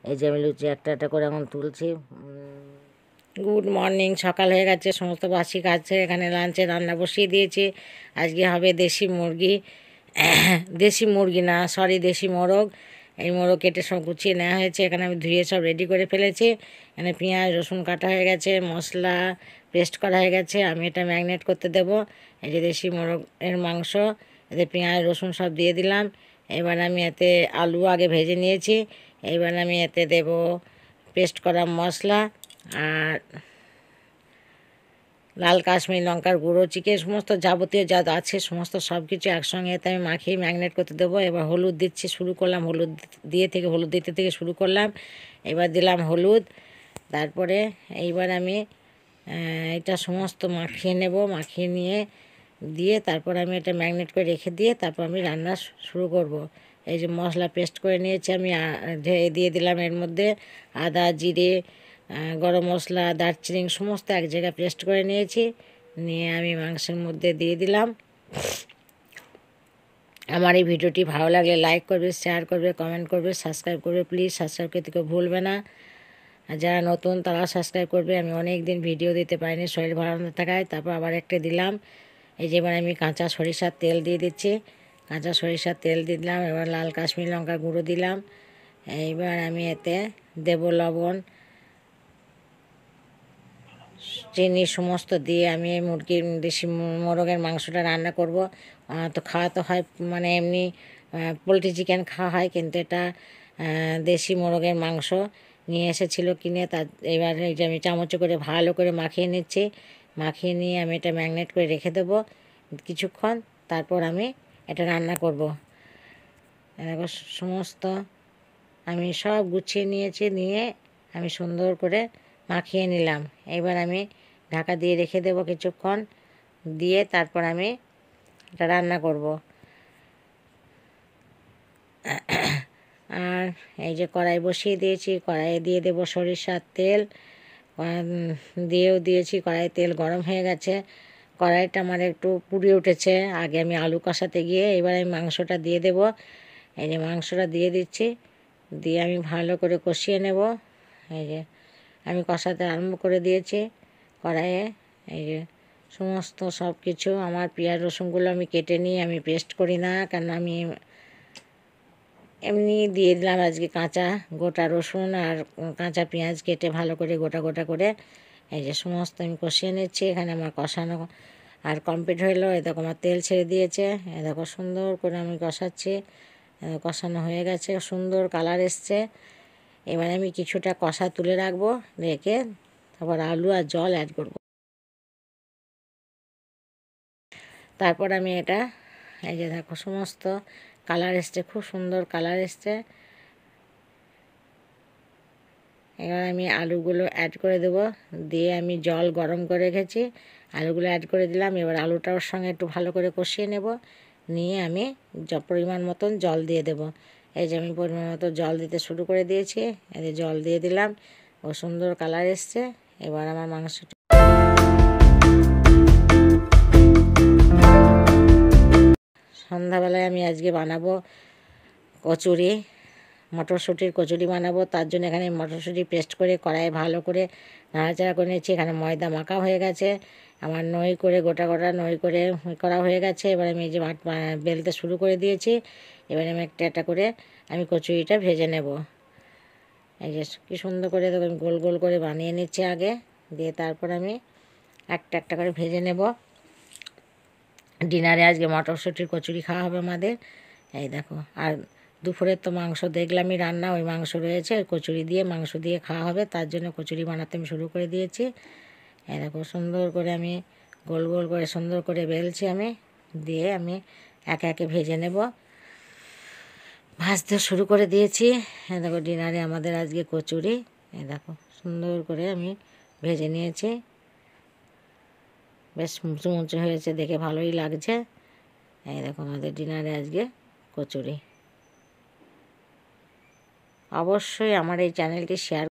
এই যে আমি লুচি একটা একটা করে এখন তুলছি। গুড মর্নিং, সকাল হয়ে গেছে, সমস্ত বাসি কাজ এখানে লাঞ্চে রান্না বসিয়ে দিয়েছি। আজকে হবে দেশি মুরগি, দেশি মুরগি না সরি দেশি মোরগ। এই মোরগ কেটে সব গুছিয়ে নেওয়া হয়েছে, এখানে আমি ধুয়ে সব রেডি করে ফেলেছি। এখানে পেঁয়াজ রসুন কাটা হয়ে গেছে, মশলা পেস্ট করা হয়ে গেছে। আমি এটা ম্যারিনেট করতে দেবো। এই যে দেশি মোরগের মাংস, এতে পেঁয়াজ রসুন সব দিয়ে দিলাম। এবার আমি এতে আলু আগে ভেজে নিয়েছি। এবার আমি এতে দেব পেস্ট করা মশলা আর লাল কাশ্মীরি লঙ্কার গুঁড়ো, চিকেন সমস্ত যাবতীয় যা আছে সমস্ত সব কিছু একসঙ্গে এতে আমি মাখিয়ে ম্যারিনেট করতে দেবো। এবার হলুদ দিচ্ছি, শুরু করলাম হলুদ হলুদ দিতে থেকে শুরু করলাম। এবার দিলাম হলুদ। তারপরে এইবার আমি এটা সমস্ত মাখিয়ে নেব, মাখিয়ে নিয়ে দিয়ে তারপর আমি এটা ম্যারিনেট করে রেখে দিয়ে তারপর আমি রান্না শুরু করব। এই যে মশলা পেস্ট করে নিয়েছি আমি, দিয়ে দিলাম এর মধ্যে আদা জিরে গরম মশলা দারচিনি সমস্ত এক জায়গায় পেস্ট করে নিয়েছি। নিয়ে আমি মাংসের মধ্যে দিয়ে দিলাম। আমার এই ভিডিওটি ভালো লাগলে লাইক করবে, শেয়ার করবে, কমেন্ট করবে, সাবস্ক্রাইব করবে। প্লিজ সাবস্ক্রাইব করতে কেউ ভুলবে না। আর যারা নতুন তারাও সাবস্ক্রাইব করবে। আমি অনেক দিন ভিডিও দিতে পারিনি, শরীর ভালো না থাকায়। তারপর আবার একটা দিলাম। এই যে এবার আমি কাঁচা সরিষার তেল দিয়ে দিচ্ছি, কাঁচা সরিষার তেল দিলাম। এবার লাল কাশ্মীরি লঙ্কা গুঁড়ো দিলাম। এইবার আমি এতে দেব লবণ চিনি সমস্ত দিয়ে আমি মুরগির দেশি মোরগের মাংসটা রান্না করব। তো খাওয়াতে হয় মানে এমনি পোলট্রি চিকেন খাওয়া হয়, কিন্তু এটা দেশি মোরগের মাংস নিয়ে এসেছিলো কিনে। তার এবার এই যে আমি চামচে করে ভালো করে মাখিয়ে নিচ্ছি। মাখিয়ে নিয়ে আমি এটা ম্যারিনেট করে রেখে দেবো কিছুক্ষণ। তারপর আমি এটা রান্না করব। দেখো সমস্ত আমি সব গুছিয়ে নিয়েছি, নিয়ে আমি সুন্দর করে মাখিয়ে নিলাম। এবার আমি ঢাকা দিয়ে রেখে দেবো কিছুক্ষণ, দিয়ে তারপর আমি এটা রান্না করব। আর এই যে কড়াই বসিয়ে দিয়েছি, কড়াইয়ে দিয়ে দেবো সরিষার তেল। দিয়েও দিয়েছি, কড়াইয়ে তেল গরম হয়ে গেছে। কড়াইটা আমার একটু পুড়ে উঠেছে, আগে আমি আলু কষাতে গিয়ে। এবার আমি মাংসটা দিয়ে দেব। এই যে মাংসটা দিয়ে দিচ্ছি, দিয়ে আমি ভালো করে কষিয়ে নেব। এই যে আমি কষাতে আরম্ভ করে দিয়েছি কড়াইয়ে। এই যে সমস্ত সব কিছু আমার পেঁয়াজ রসুনগুলো আমি কেটে নিয়ে আমি পেস্ট করি না, কারণ আমি এমনি দিয়ে দিলাম আজকে কাঁচা গোটা রসুন আর কাঁচা পেঁয়াজ কেটে ভালো করে গোটা গোটা করে। এই যে সমস্ত আমি কষিয়ে নিচ্ছি। এখানে আমার কষানো আর কমপ্লিট হলো। এ দেখো আমার তেল ছেড়ে দিয়েছে। এ দেখো সুন্দর করে আমি কষাচ্ছি, কষানো হয়ে গেছে, সুন্দর কালার এসছে। এবার আমি কিছুটা কষা তুলে রাখবো, রেখে তারপর আলু আর জল অ্যাড করব। তারপর আমি এটা এই যে দেখো সমস্ত কালার এসছে, খুব সুন্দর কালার এসছে। এবার আমি আলুগুলো অ্যাড করে দেব, দিয়ে আমি জল গরম করে রেখেছি, আলুগুলো অ্যাড করে দিলাম। এবার আলুটা ওর সঙ্গে একটু ভালো করে কষিয়ে নেব, নিয়ে আমি পরিমাণ মতন জল দিয়ে দেব। এই যে আমি পরিমাণ মতো জল দিতে শুরু করে দিয়েছি। এতে জল দিয়ে দিলাম, ও সুন্দর কালার এসছে। এবার আমার মাংসটা সন্ধ্যাবেলায় আমি আজকে বানাবো কচুরি, মটরশুঁটির কচুরি বানাবো। তার জন্য এখানে মটরশুঁটি পেস্ট করে কড়াইয়ে ভালো করে নাড়াচাড়া করে নিয়েছি। এখানে ময়দা মাখা হয়ে গেছে আমার, নই করে গোটা গোটা নই করে করা হয়ে গেছে। এবার আমি এই যে বেলতে শুরু করে দিয়েছি। এবার আমি একটা একটা করে আমি কচুরিটা ভেজে নেব। এই যে কী সুন্দর করে দেখো আমি গোল গোল করে বানিয়ে নিচ্ছি আগে, দিয়ে তারপর আমি একটা একটা করে ভেজে নেব। ডিনারে আজকে মটরশুঁটির কচুরি খাওয়া হবে আমাদের। এই দেখো, আর দুপুরের তো মাংস দেখলামই রান্না, ওই মাংস রয়েছে, কচুরি দিয়ে মাংস দিয়ে খাওয়া হবে, তার জন্য কচুরি বানাতে আমি শুরু করে দিয়েছি। এই দেখো সুন্দর করে আমি গোল গোল করে সুন্দর করে বেলছি আমি, দিয়ে আমি একে একে ভেজে নেব। ভাজতে শুরু করে দিয়েছি। এই দেখো ডিনারে আমাদের আজকে কচুরি। এই দেখো সুন্দর করে আমি ভেজে নিয়েছি, বেশ মুচমুচে হয়েছে, দেখে ভালোই লাগছে। এই দেখো আমাদের ডিনারে আজকে কচুরি। অবশ্যই আমার এই চ্যানেলটি শেয়ার